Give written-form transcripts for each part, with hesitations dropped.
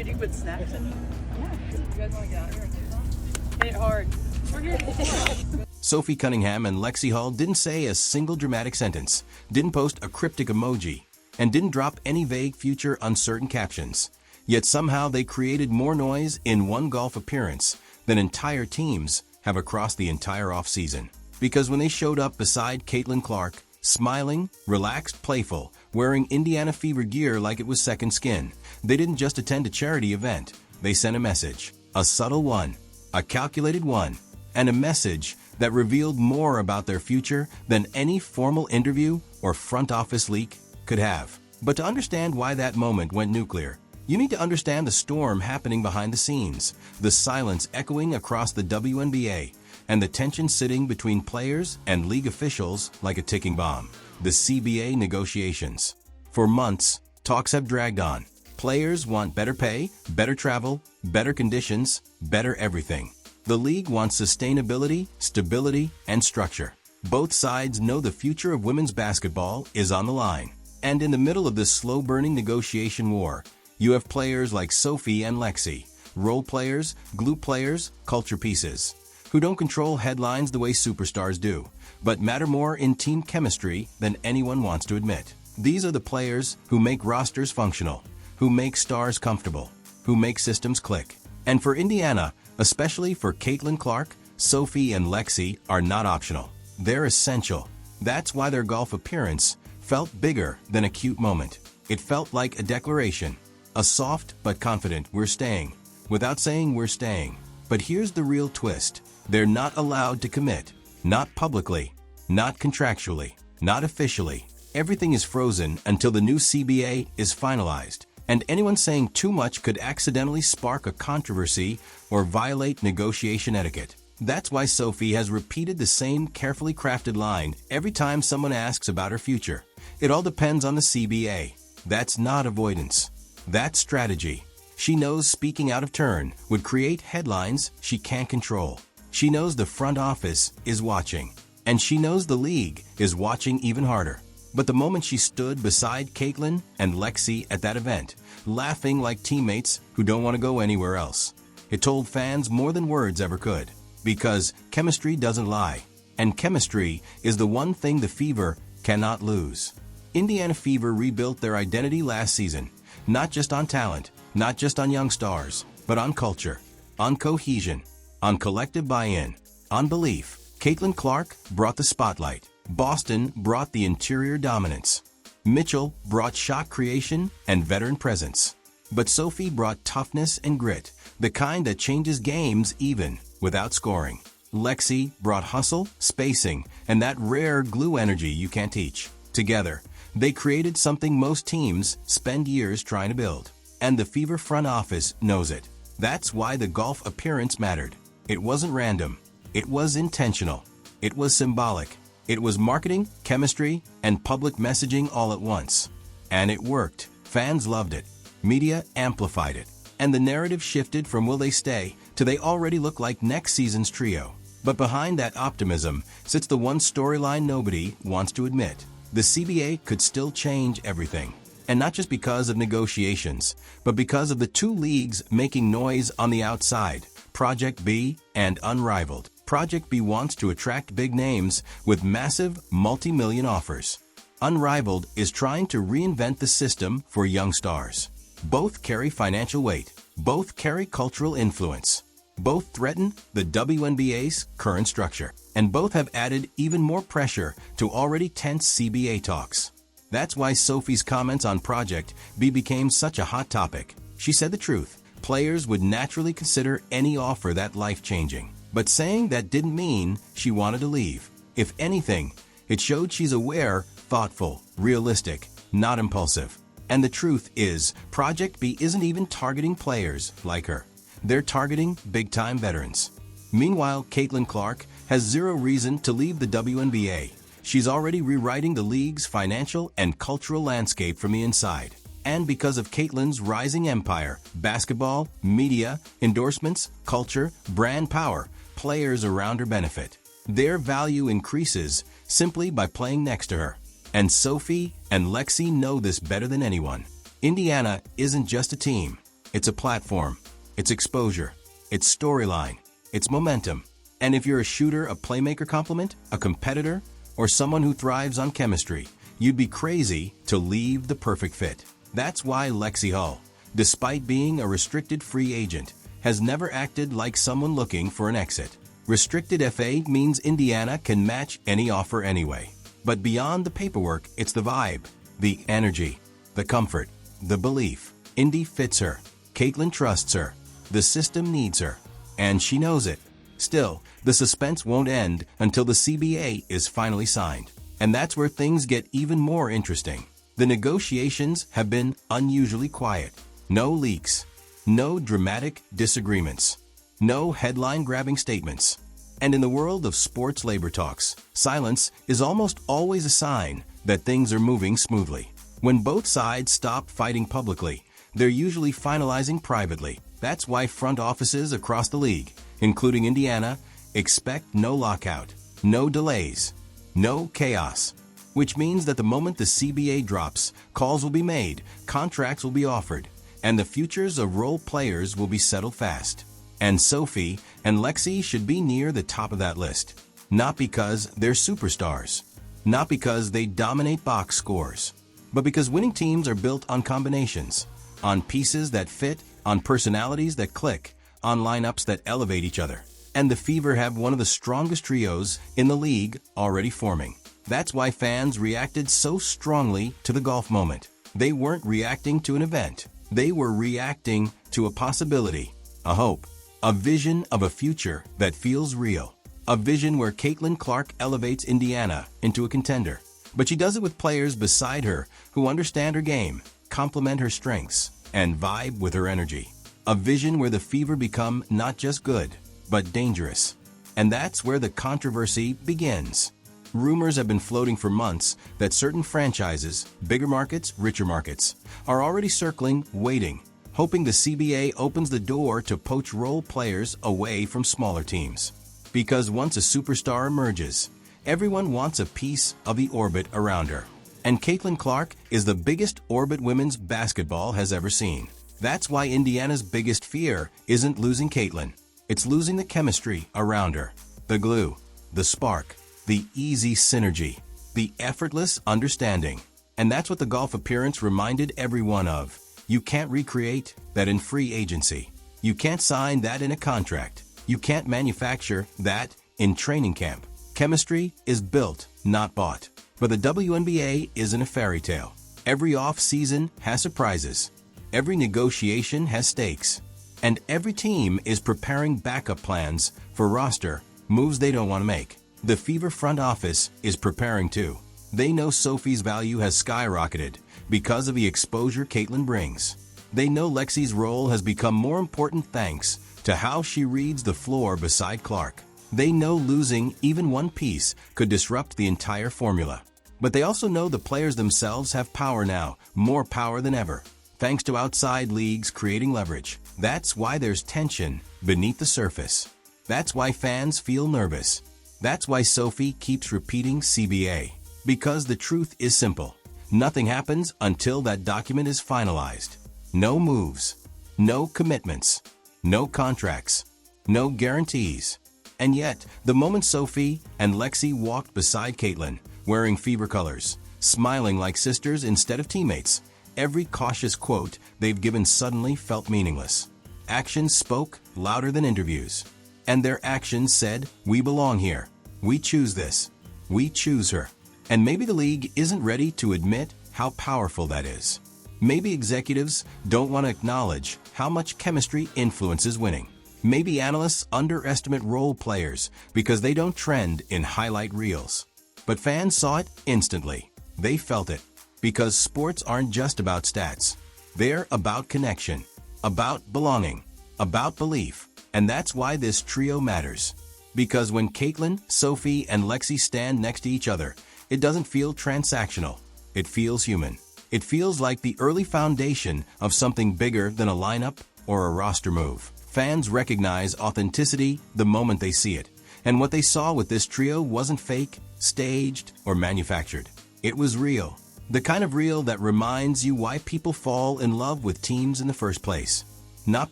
Did you put snacks in? Yeah. You guys want to get out here and do that? Hit it hard. We're here. Sophie Cunningham and Lexie Hall didn't say a single dramatic sentence, didn't post a cryptic emoji, and didn't drop any vague future uncertain captions. Yet somehow they created more noise in one golf appearance than entire teams have across the entire offseason. Because when they showed up beside Caitlin Clark, smiling, relaxed, playful, wearing Indiana Fever gear like it was second skin, they didn't just attend a charity event. They sent a message, a subtle one, a calculated one, and a message that revealed more about their future than any formal interview or front office leak could have. But to understand why that moment went nuclear, you need to understand the storm happening behind the scenes, the silence echoing across the WNBA, and the tension sitting between players and league officials like a ticking bomb. The CBA negotiations. For months, talks have dragged on. Players want better pay, better travel, better conditions, better everything. The league wants sustainability, stability, and structure. Both sides know the future of women's basketball is on the line. And in the middle of this slow-burning negotiation war, you have players like Sophie and Lexie, role players, glue players, culture pieces, who don't control headlines the way superstars do, but matter more in team chemistry than anyone wants to admit. These are the players who make rosters functional, who make stars comfortable, who make systems click. And for Indiana, especially for Caitlin Clark, Sophie and Lexie are not optional. They're essential. That's why their golf appearance felt bigger than a cute moment. It felt like a declaration, a soft but confident "we're staying," without saying "we're staying." But here's the real twist. They're not allowed to commit. Not publicly, not contractually, not officially. Everything is frozen until the new CBA is finalized. And anyone saying too much could accidentally spark a controversy or violate negotiation etiquette. That's why Sophie has repeated the same carefully crafted line every time someone asks about her future. It all depends on the CBA. That's not avoidance. That's strategy. She knows speaking out of turn would create headlines she can't control. She knows the front office is watching. And she knows the league is watching even harder. But the moment she stood beside Caitlin and Lexie at that event, laughing like teammates who don't want to go anywhere else, it told fans more than words ever could. Because chemistry doesn't lie. And chemistry is the one thing the Fever cannot lose. Indiana Fever rebuilt their identity last season, not just on talent, not just on young stars, but on culture, on cohesion, on collective buy-in, on belief. Caitlin Clark brought the spotlight. Boston brought the interior dominance. Mitchell brought shot creation and veteran presence. But Sophie brought toughness and grit, the kind that changes games even without scoring. Lexie brought hustle, spacing, and that rare glue energy you can't teach. Together, they created something most teams spend years trying to build. And the Fever front office knows it. That's why the golf appearance mattered. It wasn't random. It was intentional. It was symbolic. It was marketing, chemistry, and public messaging all at once. And it worked. Fans loved it. Media amplified it. And the narrative shifted from will they stay to they already look like next season's trio. But behind that optimism sits the one storyline nobody wants to admit. The CBA could still change everything. And not just because of negotiations, but because of the two leagues making noise on the outside, Project B and Unrivaled. Project B wants to attract big names with massive, multi-million offers. Unrivaled is trying to reinvent the system for young stars. Both carry financial weight. Both carry cultural influence. Both threaten the WNBA's current structure. And both have added even more pressure to already tense CBA talks. That's why Sophie's comments on Project B became such a hot topic. She said the truth. Players would naturally consider any offer that life-changing. But saying that didn't mean she wanted to leave. If anything, it showed she's aware, thoughtful, realistic, not impulsive. And the truth is, Project B isn't even targeting players like her. They're targeting big-time veterans. Meanwhile, Caitlin Clark has zero reason to leave the WNBA. She's already rewriting the league's financial and cultural landscape from the inside. And because of Caitlin's rising empire, basketball, media, endorsements, culture, brand power, players around her benefit. Their value increases simply by playing next to her. And Sophie and Lexie know this better than anyone. Indiana isn't just a team. It's a platform. It's exposure. It's storyline. It's momentum. And if you're a shooter, a playmaker complement, a competitor, or someone who thrives on chemistry, you'd be crazy to leave the perfect fit. That's why Lexie Hull, despite being a restricted free agent, has never acted like someone looking for an exit. Restricted FA means Indiana can match any offer anyway. But beyond the paperwork, it's the vibe, the energy, the comfort, the belief. Indy fits her. Caitlin trusts her. The system needs her. And she knows it. Still, the suspense won't end until the CBA is finally signed. And that's where things get even more interesting. The negotiations have been unusually quiet. No leaks. No dramatic disagreements. No headline-grabbing statements. And in the world of sports labor talks, silence is almost always a sign that things are moving smoothly. When both sides stop fighting publicly, they're usually finalizing privately. That's why front offices across the league, including Indiana, expect no lockout, no delays, no chaos. Which means that the moment the CBA drops, calls will be made, contracts will be offered, and the futures of role players will be settled fast. And Sophie and Lexie should be near the top of that list. Not because they're superstars, not because they dominate box scores, but because winning teams are built on combinations, on pieces that fit, on personalities that click, on lineups that elevate each other. And the Fever have one of the strongest trios in the league already forming. That's why fans reacted so strongly to the golf moment. They weren't reacting to an event. They were reacting to a possibility, a hope, a vision of a future that feels real. A vision where Caitlin Clark elevates Indiana into a contender. But she does it with players beside her who understand her game, complement her strengths, and vibe with her energy. A vision where the Fever become not just good, but dangerous. And that's where the controversy begins. Rumors have been floating for months that certain franchises, bigger markets, richer markets, are already circling, waiting, hoping the CBA opens the door to poach role players away from smaller teams. Because once a superstar emerges, everyone wants a piece of the orbit around her. And Caitlin Clark is the biggest orbit women's basketball has ever seen. That's why Indiana's biggest fear isn't losing Caitlin. It's losing the chemistry around her. The glue, the spark, the easy synergy, the effortless understanding. And that's what the golf appearance reminded everyone of. You can't recreate that in free agency. You can't sign that in a contract. You can't manufacture that in training camp. Chemistry is built, not bought. But the WNBA isn't a fairy tale. Every off-season has surprises. Every negotiation has stakes. And every team is preparing backup plans for roster moves they don't want to make. The Fever front office is preparing too. They know Sophie's value has skyrocketed because of the exposure Caitlin brings. They know Lexie's role has become more important thanks to how she reads the floor beside Clark. They know losing even one piece could disrupt the entire formula. But they also know the players themselves have power now, more power than ever, thanks to outside leagues creating leverage. That's why there's tension beneath the surface. That's why fans feel nervous. That's why Sophie keeps repeating CBA. Because the truth is simple. Nothing happens until that document is finalized. No moves, no commitments, no contracts, no guarantees. And yet, the moment Sophie and Lexie walked beside Caitlin, wearing Fever colors, smiling like sisters instead of teammates, every cautious quote they've given suddenly felt meaningless. Actions spoke louder than interviews. And their actions said, "We belong here. We choose this. We choose her." And maybe the league isn't ready to admit how powerful that is. Maybe executives don't want to acknowledge how much chemistry influences winning. Maybe analysts underestimate role players because they don't trend in highlight reels. But fans saw it instantly. They felt it. Because sports aren't just about stats. They're about connection, about belonging, about belief. And that's why this trio matters. Because when Caitlin, Sophie, and Lexie stand next to each other, it doesn't feel transactional. It feels human. It feels like the early foundation of something bigger than a lineup or a roster move. Fans recognize authenticity the moment they see it. And what they saw with this trio wasn't fake, staged, or manufactured. It was real. The kind of real that reminds you why people fall in love with teams in the first place. not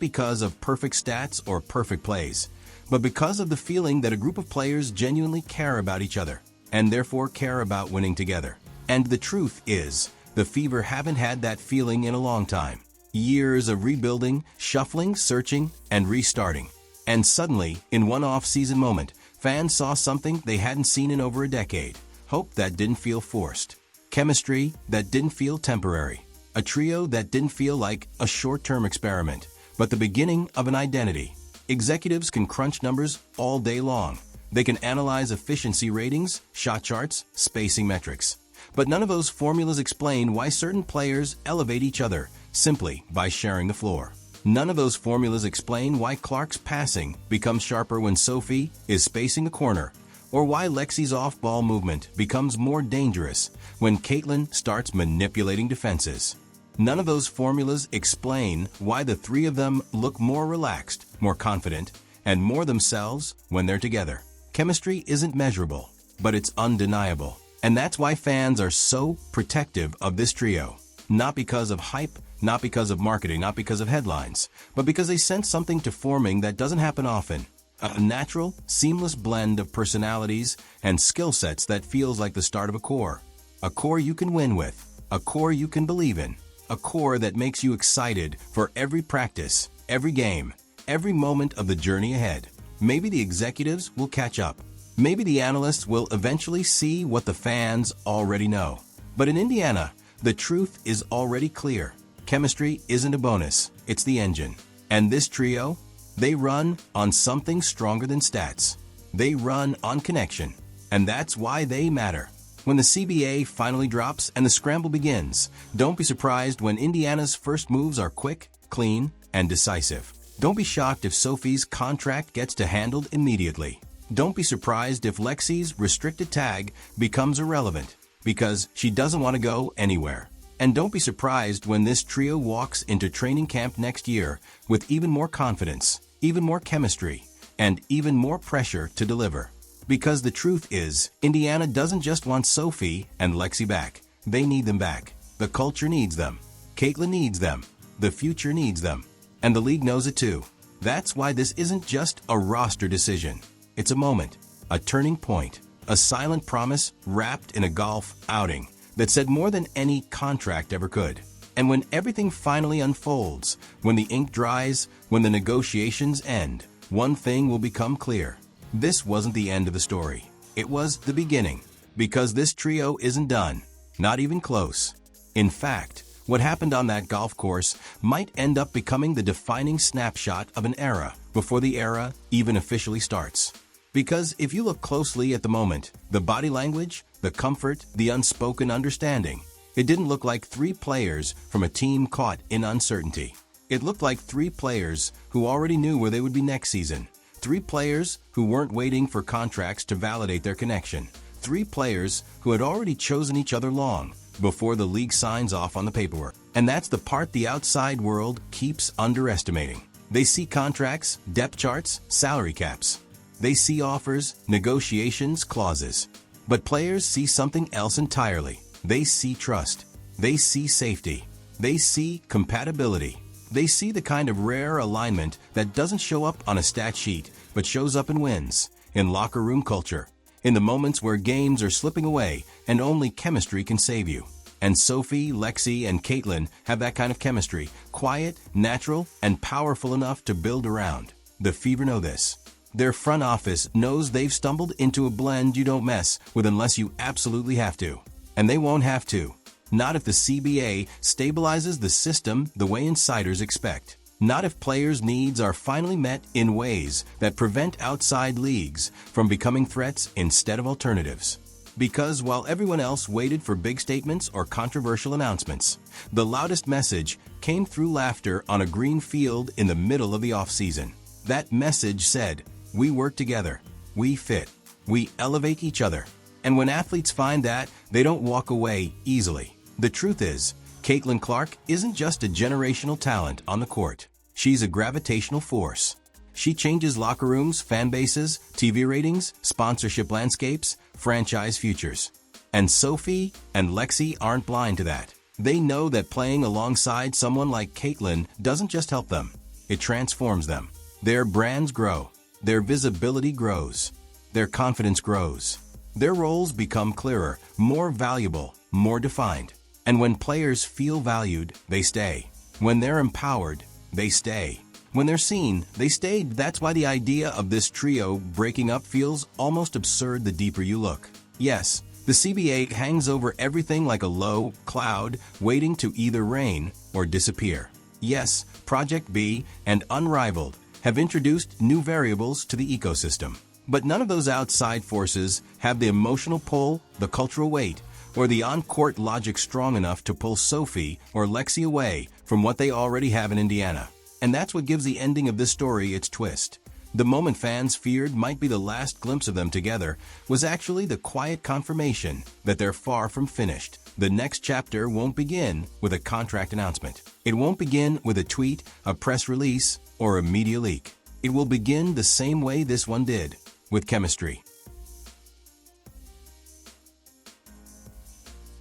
because of perfect stats or perfect plays, but because of the feeling that a group of players genuinely care about each other, and therefore care about winning together. And the truth is, the Fever haven't had that feeling in a long time. Years of rebuilding, shuffling, searching, and restarting. And suddenly, in one off-season moment, fans saw something they hadn't seen in over a decade. Hope that didn't feel forced. Chemistry that didn't feel temporary. A trio that didn't feel like a short-term experiment, but the beginning of an identity. Executives can crunch numbers all day long. They can analyze efficiency ratings, shot charts, spacing metrics. But none of those formulas explain why certain players elevate each other simply by sharing the floor. None of those formulas explain why Clark's passing becomes sharper when Sophie is spacing a corner, or why Lexie's off-ball movement becomes more dangerous when Caitlin starts manipulating defenses. None of those formulas explain why the three of them look more relaxed, more confident, and more themselves when they're together. Chemistry isn't measurable, but it's undeniable. And that's why fans are so protective of this trio. Not because of hype, not because of marketing, not because of headlines, but because they sense something to forming that doesn't happen often. A natural, seamless blend of personalities and skill sets that feels like the start of a core. A core you can win with. A core you can believe in. A core that makes you excited for every practice, every game, every moment of the journey ahead. Maybe the executives will catch up. Maybe the analysts will eventually see what the fans already know. But in Indiana, the truth is already clear. Chemistry isn't a bonus, it's the engine. And this trio, they run on something stronger than stats. They run on connection. And that's why they matter. When the CBA finally drops and the scramble begins, don't be surprised when Indiana's first moves are quick, clean, and decisive. Don't be shocked if Sophie's contract gets handled immediately. Don't be surprised if Lexie's restricted tag becomes irrelevant, because she doesn't want to go anywhere. And don't be surprised when this trio walks into training camp next year with even more confidence, even more chemistry, and even more pressure to deliver. Because the truth is, Indiana doesn't just want Sophie and Lexie back. They need them back. The culture needs them. Caitlin needs them. The future needs them. And the league knows it too. That's why this isn't just a roster decision. It's a moment, a turning point, a silent promise wrapped in a golf outing that said more than any contract ever could. And when everything finally unfolds, when the ink dries, when the negotiations end, one thing will become clear. This wasn't the end of the story. It was the beginning, because this trio isn't done, not even close. In fact, what happened on that golf course might end up becoming the defining snapshot of an era before the era even officially starts. Because if you look closely at the moment, the body language, the comfort, the unspoken understanding, it didn't look like three players from a team caught in uncertainty. It looked like three players who already knew where they would be next season. Three players who weren't waiting for contracts to validate their connection. Three players who had already chosen each other long before the league signs off on the paperwork. And that's the part the outside world keeps underestimating. They see contracts, depth charts, salary caps. They see offers, negotiations, clauses. But players see something else entirely. They see trust. They see safety. They see compatibility. They see the kind of rare alignment that doesn't show up on a stat sheet, but shows up in wins, in locker room culture, in the moments where games are slipping away and only chemistry can save you. And Sophie, Lexie, and Caitlin have that kind of chemistry, quiet, natural, and powerful enough to build around. The Fever know this. Their front office knows they've stumbled into a blend you don't mess with unless you absolutely have to. And they won't have to. Not if the CBA stabilizes the system the way insiders expect. Not if players' needs are finally met in ways that prevent outside leagues from becoming threats instead of alternatives. Because while everyone else waited for big statements or controversial announcements, the loudest message came through laughter on a green field in the middle of the offseason. That message said, "We work together, we fit, we elevate each other." And when athletes find that, they don't walk away easily. The truth is, Caitlin Clark isn't just a generational talent on the court. She's a gravitational force. She changes locker rooms, fan bases, TV ratings, sponsorship landscapes, franchise futures. And Sophie and Lexie aren't blind to that. They know that playing alongside someone like Caitlin doesn't just help them. it transforms them. Their brands grow. Their visibility grows. Their confidence grows. Their roles become clearer, more valuable, more defined. And when players feel valued, they stay. When they're empowered, they stay. When they're seen, they stay. That's why the idea of this trio breaking up feels almost absurd the deeper you look. Yes, the CBA hangs over everything like a low cloud waiting to either rain or disappear. Yes, Project B and Unrivaled have introduced new variables to the ecosystem. But none of those outside forces have the emotional pull, the cultural weight, or the on-court logic strong enough to pull Sophie or Lexie away from what they already have in Indiana. And that's what gives the ending of this story its twist. The moment fans feared might be the last glimpse of them together was actually the quiet confirmation that they're far from finished. The next chapter won't begin with a contract announcement. It won't begin with a tweet, a press release, or a media leak. It will begin the same way this one did, with chemistry.